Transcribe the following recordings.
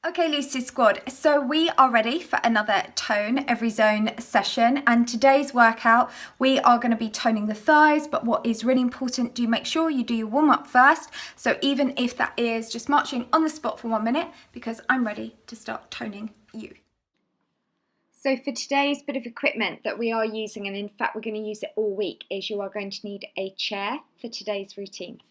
Okay, Lucy Squad, so we are ready for another tone every zone session, and today's workout we are going to be toning the thighs, but what is really important, do make sure you do your warm-up first, so even if that is just marching on the spot for 1 minute, because I'm ready to start toning you. So for today's bit of equipment that we are using, and in fact we're going to use it all week, is you are going to need a chair for today's routine.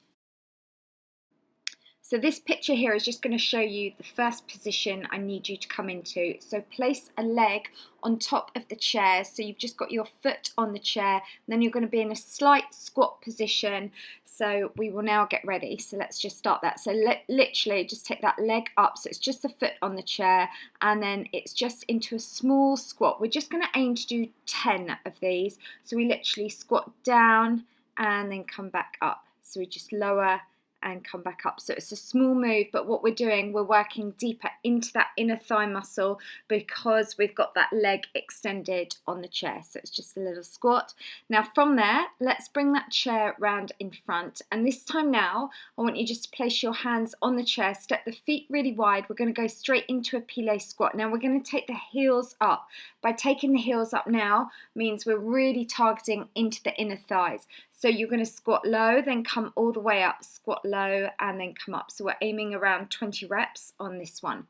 So this picture here is just going to show you the first position I need you to come into. So place a leg on top of the chair. So you've just got your foot on the chair, and then you're going to be in a slight squat position. So we will now get ready. So let's just start that. So literally just take that leg up. So it's just the foot on the chair, and then it's just into a small squat. We're just going to aim to do 10 of these. So we literally squat down and then come back up. So we just lower and come back up. So it's a small move, but what we're doing, we're working deeper into that inner thigh muscle because we've got that leg extended on the chair. So it's just a little squat. Now from there, let's bring that chair round in front. And this time now, I want you just to place your hands on the chair, step the feet really wide. We're going to go straight into a plie squat. Now we're going to take the heels up. By taking the heels up now means we're really targeting into the inner thighs. So you're going to squat low, then come all the way up, squat low, and then come up. So we're aiming around 20 reps on this one.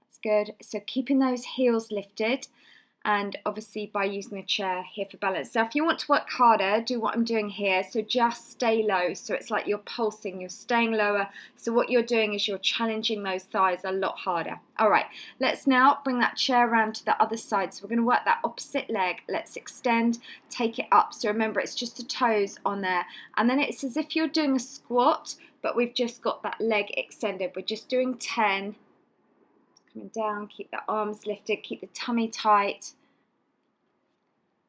That's good. So keeping those heels lifted, and obviously by using the chair here for balance. Now if you want to work harder, do what I'm doing here. So just stay low. So it's like you're pulsing, you're staying lower. So what you're doing is you're challenging those thighs a lot harder. All right, let's now bring that chair around to the other side. So we're going to work that opposite leg. Let's extend, take it up. So remember, it's just the toes on there. And then it's as if you're doing a squat, but we've just got that leg extended. We're just doing 10. Coming down, keep the arms lifted, keep the tummy tight.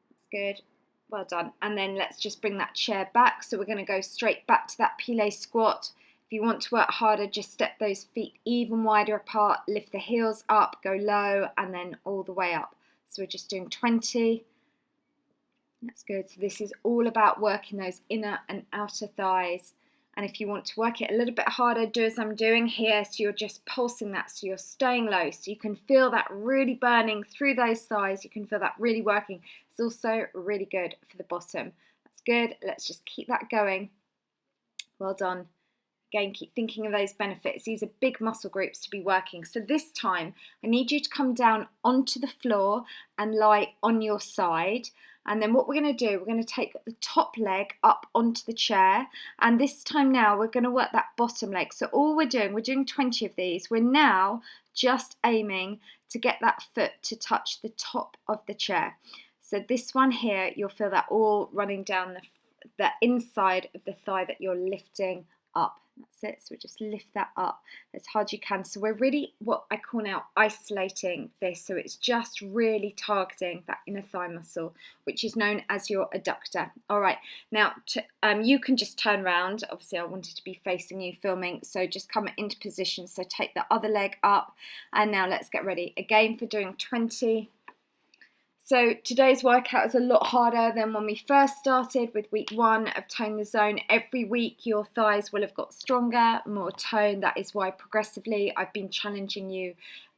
That's good. Well done. And then let's just bring that chair back. So we're going to go straight back to that plie squat. If you want to work harder, just step those feet even wider apart, lift the heels up, go low, and then all the way up. So we're just doing 20. That's good. So this is all about working those inner and outer thighs. And if you want to work it a little bit harder, do as I'm doing here. So you're just pulsing that, so you're staying low. So you can feel that really burning through those thighs. You can feel that really working. It's also really good for the bottom. That's good. Let's just keep that going. Well done. Again, keep thinking of those benefits. These are big muscle groups to be working. So this time, I need you to come down onto the floor and lie on your side. And then what we're going to do, we're going to take the top leg up onto the chair. And this time now, we're going to work that bottom leg. So all we're doing 20 of these. We're now just aiming to get that foot to touch the top of the chair. So this one here, you'll feel that all running down the inside of the thigh that you're lifting up. That's it. So just lift that up as hard as you can. So we're really what I call now isolating this. So it's just really targeting that inner thigh muscle, which is known as your adductor. All right. Now you can just turn around. Obviously, I wanted to be facing you filming. So just come into position. So take the other leg up. And now let's get ready again for doing 20. So today's workout is a lot harder than when we first started with week 1 of Tone the Zone. Every week your thighs will have got stronger, more tone. That is why progressively I've been challenging you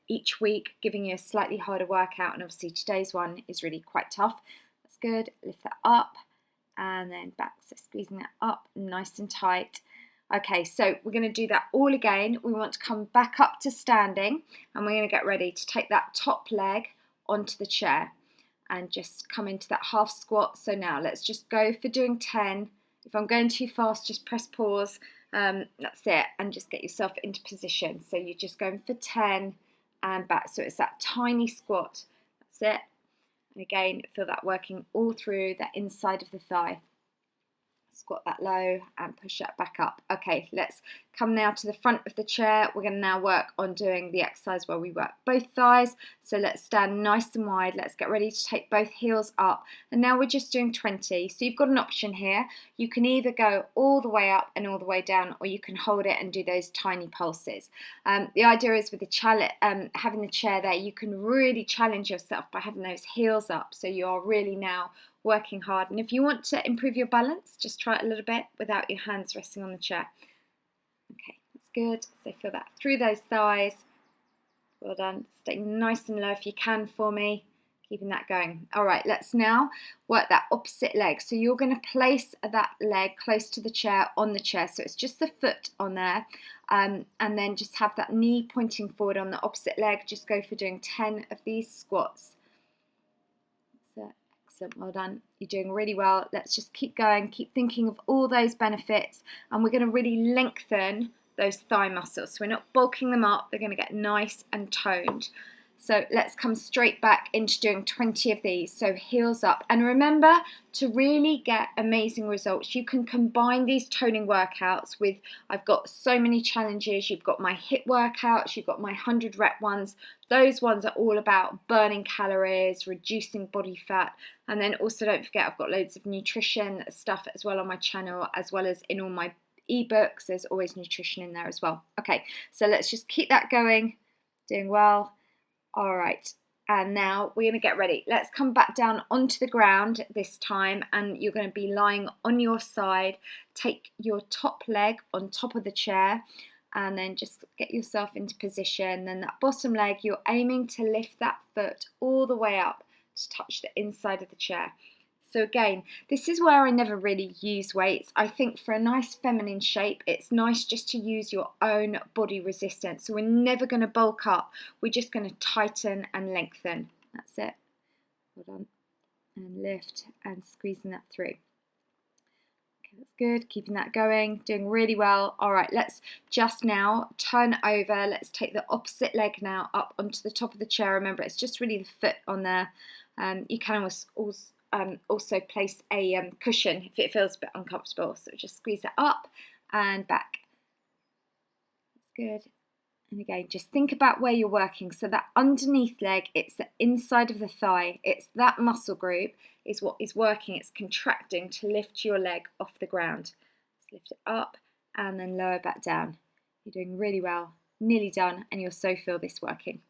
each week, giving you a slightly harder workout. And obviously today's one is really quite tough. That's good. Lift that up and then back. So squeezing that up nice and tight. Okay, so we're going to do that all again. We want to come back up to standing, and we're going to get ready to take that top leg onto the chair and just come into that half squat. So now let's just go for doing 10. If I'm going too fast, just press pause. That's it, and just get yourself into position. So you're just going for 10 and back. So it's that tiny squat. That's it. And again, feel that working all through the inside of the thigh. Squat that low and push that back up. Okay, let's come now to the front of the chair. We're going to now work on doing the exercise where we work both thighs. So let's stand nice and wide. Let's get ready to take both heels up. And now we're just doing 20. So you've got an option here. You can either go all the way up and all the way down, or you can hold it and do those tiny pulses. The idea is with the having the chair there, you can really challenge yourself by having those heels up. So you are really now working hard. And if you want to improve your balance, just try it a little bit without your hands resting on the chair. Okay, that's good. So feel that through those thighs. Well done. Stay nice and low if you can for me. Keeping that going. All right, let's now work that opposite leg. So you're going to place that leg close to the chair, on the chair. So it's just the foot on there. And then just have that knee pointing forward on the opposite leg. Just go for doing 10 of these squats. So excellent, well done. You're doing really well. Let's just keep going. Keep thinking of all those benefits. And we're going to really lengthen those thigh muscles. So we're not bulking them up. They're going to get nice and toned. So let's come straight back into doing 20 of these. So heels up. And remember, to really get amazing results, you can combine these toning workouts with, I've got so many challenges. You've got my HIIT workouts, you've got my 100 rep ones. Those ones are all about burning calories, reducing body fat. And then also don't forget, I've got loads of nutrition stuff as well on my channel, as well as in all my ebooks. There's always nutrition in there as well. Okay, so let's just keep that going. Doing well. All right, and now we're going to get ready. Let's come back down onto the ground this time, and you're going to be lying on your side. Take your top leg on top of the chair, and then just get yourself into position. Then that bottom leg, you're aiming to lift that foot all the way up to touch the inside of the chair. So again, this is where I never really use weights. I think for a nice feminine shape, it's nice just to use your own body resistance. So we're never going to bulk up. We're just going to tighten and lengthen. That's it. Hold on. And lift and squeezing that through. Okay, that's good. Keeping that going. Doing really well. All right, let's just now turn over. Let's take the opposite leg now up onto the top of the chair. Remember, it's just really the foot on there. You can also place a cushion if it feels a bit uncomfortable. So just squeeze it up and back. That's good. And again, just think about where you're working. So that underneath leg, it's the inside of the thigh. It's that muscle group is what is working. It's contracting to lift your leg off the ground. Just lift it up and then lower back down. You're doing really well. Nearly done, and you'll so feel this working.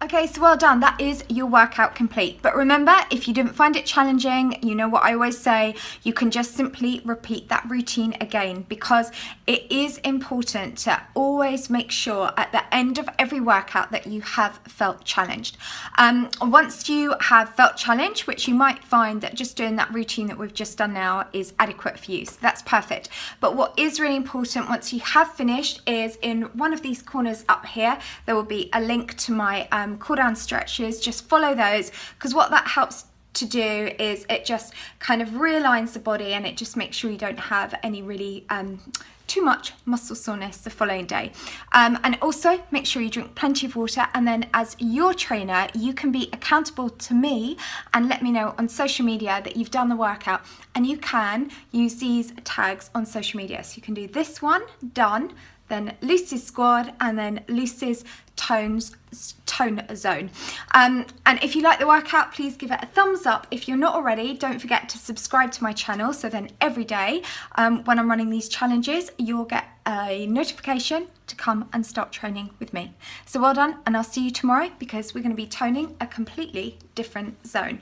Okay, so well done. That is your workout complete. But remember, if you didn't find it challenging, you know what I always say, you can just simply repeat that routine again, because it is important to always make sure at the end of every workout that you have felt challenged. Once you have felt challenged, which you might find that just doing that routine that we've just done now is adequate for you, so that's perfect. But what is really important once you have finished is in one of these corners up here, there will be a link to my Cooldown Stretches. Just follow those, because what that helps to do is it just kind of realigns the body, and it just makes sure you don't have any really too much muscle soreness the following day. And also make sure you drink plenty of water, and then as your trainer you can be accountable to me and let me know on social media that you've done the workout, and you can use these tags on social media. So you can do this one, done, then Lucy's squad, and then Lucy's tone zone. And if you like the workout, please give it a thumbs up. If you're not already, don't forget to subscribe to my channel, so then every day when I'm running these challenges, you'll get a notification to come and start training with me. So well done, and I'll see you tomorrow, because we're going to be toning a completely different zone.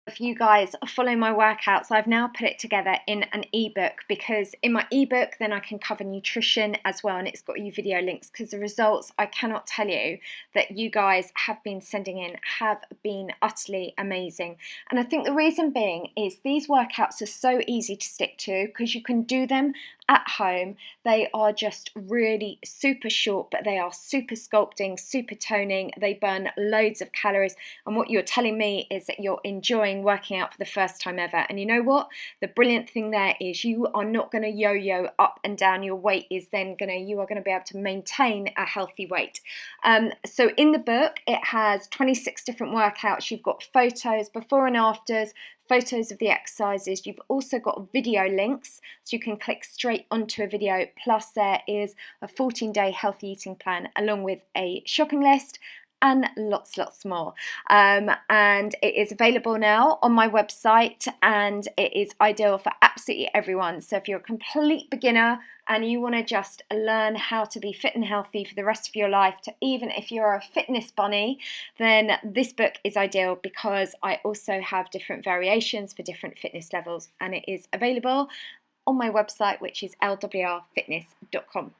If you guys are following my workouts, I've now put it together in an ebook, because in my ebook then I can cover nutrition as well, and it's got you video links, because the results, I cannot tell you, that you guys have been sending in have been utterly amazing. And I think the reason being is these workouts are so easy to stick to, because you can do them at home. They are just really super short, but they are super sculpting, super toning. They burn loads of calories, and what you're telling me is that you're enjoying working out for the first time ever. And you know what? The brilliant thing there is you are not going to yo-yo up and down. Your weight is then you are going to be able to maintain a healthy weight. So in the book, it has 26 different workouts. You've got photos, before and afters, photos of the exercises. You've also got video links, so you can click straight onto a video. Plus there is a 14-day healthy eating plan, along with a shopping list and lots more. And it is available now on my website, and it is ideal for absolutely everyone. So if you're a complete beginner and you want to just learn how to be fit and healthy for the rest of your life, to even if you're a fitness bunny, then this book is ideal, because I also have different variations for different fitness levels, and it is available on my website, which is lwrfitness.com.